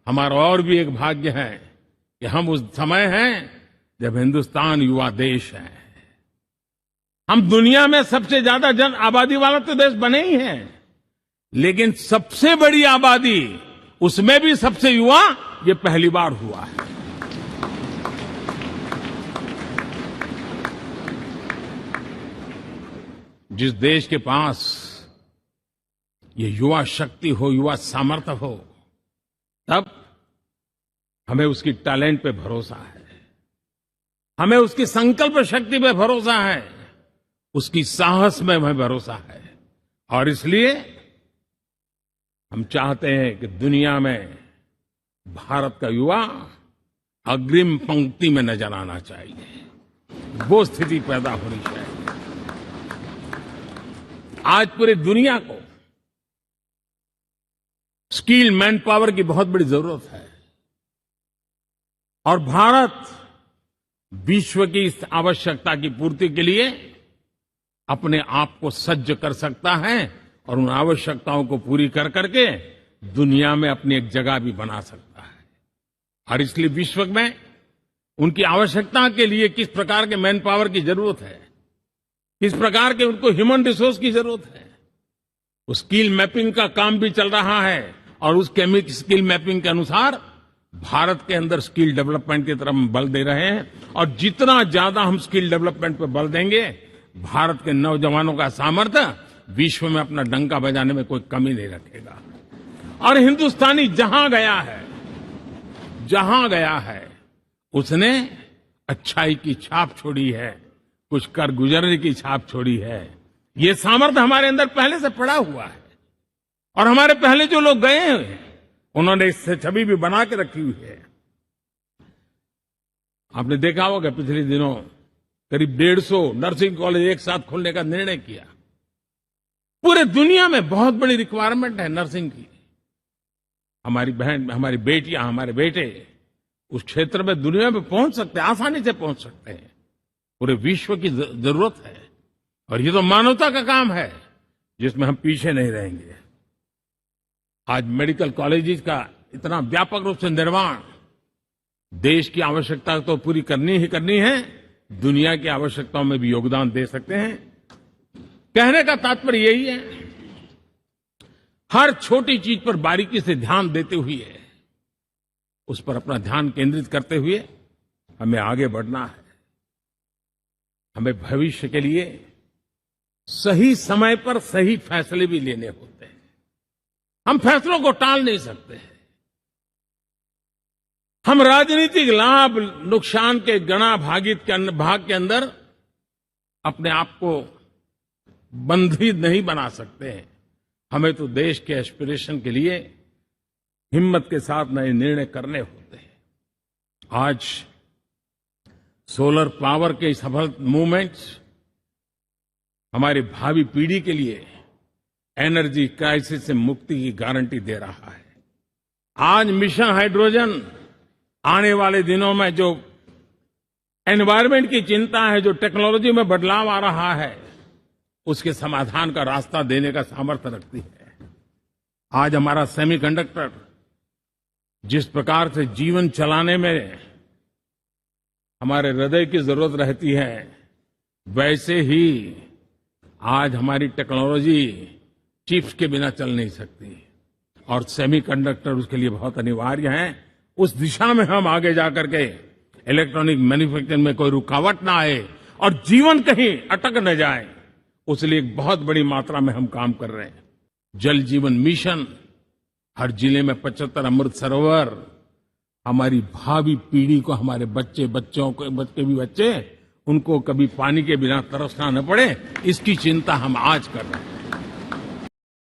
हमारा और भी एक भाग्य है कि हम उस समय हैं जब हिंदुस्तान युवा देश है। हम दुनिया में सबसे ज्यादा जन आबादी वाला तो देश बने ही हैं, लेकिन सबसे बड़ी आबादी, उसमें भी सबसे युवा, ये पहली बार हुआ है। जिस देश के पास ये युवा शक्ति हो, युवा सामर्थ्य हो, तब हमें उसकी टैलेंट पे भरोसा है, हमें उसकी संकल्प शक्ति पे भरोसा है, उसकी साहस में हमें भरोसा है। और इसलिए हम चाहते हैं कि दुनिया में भारत का युवा अग्रिम पंक्ति में नजर आना चाहिए, वो स्थिति पैदा होनी चाहिए। आज पूरी दुनिया को स्किल मैन पावर की बहुत बड़ी जरूरत है, और भारत विश्व की इस आवश्यकता की पूर्ति के लिए अपने आप को सज्ज कर सकता है और उन आवश्यकताओं को पूरी कर करके दुनिया में अपनी एक जगह भी बना सकता है। और इसलिए विश्व में उनकी आवश्यकता के लिए किस प्रकार के मैन पावर की जरूरत है, किस प्रकार के उनको ह्यूमन रिसोर्स की जरूरत है, उस स्किल मैपिंग का काम भी चल रहा है। और उस स्किल मैपिंग के अनुसार भारत के अंदर स्किल डेवलपमेंट की तरफ हम बल दे रहे हैं। और जितना ज्यादा हम स्किल डेवलपमेंट पर बल देंगे, भारत के नौजवानों का सामर्थ्य विश्व में अपना डंका बजाने में कोई कमी नहीं रखेगा। और हिंदुस्तानी जहां गया है उसने अच्छाई की छाप छोड़ी है, कुछ कर गुजरने की छाप छोड़ी है। ये सामर्थ्य हमारे अंदर पहले से पड़ा हुआ है, और हमारे पहले जो लोग गए हैं उन्होंने इससे छवि भी बना के रखी हुई है। आपने देखा होगा पिछले दिनों करीब 150 नर्सिंग कॉलेज एक साथ खोलने का निर्णय किया। पूरे दुनिया में बहुत बड़ी रिक्वायरमेंट है नर्सिंग की। हमारी बहन, हमारी बेटियां, हमारे बेटे उस क्षेत्र में दुनिया में पहुंच सकते हैं, आसानी से पहुंच सकते हैं। पूरे विश्व की जरूरत है, और ये तो मानवता का काम है जिसमें हम पीछे नहीं रहेंगे। आज मेडिकल कॉलेजेस का इतना व्यापक रूप से निर्माण, देश की आवश्यकता तो पूरी करनी ही करनी है, दुनिया की आवश्यकताओं में भी योगदान दे सकते हैं। कहने का तात्पर्य यही है, हर छोटी चीज पर बारीकी से ध्यान देते हुए, उस पर अपना ध्यान केंद्रित करते हुए हमें आगे बढ़ना है। हमें भविष्य के लिए सही समय पर सही फैसले भी लेने होते हैं। हम फैसलों को टाल नहीं सकते हैं। हम राजनीतिक लाभ नुकसान के गणा भाग के अंदर अपने आप को बंधित नहीं बना सकते हैं। हमें तो देश के एस्पिरेशन के लिए हिम्मत के साथ नए निर्णय करने होते हैं। आज सोलर पावर के सफल मूवमेंट्स हमारी भावी पीढ़ी के लिए एनर्जी क्राइसिस से मुक्ति की गारंटी दे रहा है। आज मिशन हाइड्रोजन आने वाले दिनों में जो एनवायरमेंट की चिंता है, जो टेक्नोलॉजी में बदलाव आ रहा है, उसके समाधान का रास्ता देने का सामर्थ्य रखती है। आज हमारा सेमीकंडक्टर जिस प्रकार से जीवन चलाने में हमारे हृदय की जरूरत रहती है, वैसे ही आज हमारी टेक्नोलॉजी चिप्स के बिना चल नहीं सकती, और सेमीकंडक्टर उसके लिए बहुत अनिवार्य है। उस दिशा में हम आगे जाकर के इलेक्ट्रॉनिक मैन्युफैक्चरिंग में कोई रुकावट ना आए और जीवन कहीं अटक न जाए, उसलिए एक बहुत बड़ी मात्रा में हम काम कर रहे हैं। जल जीवन मिशन, हर जिले में 75 अमृत सरोवर, हमारी भावी पीढ़ी को, हमारे बच्चों को उनको कभी पानी के बिना तरसना न पड़े, इसकी चिंता हम आज कर रहे हैं।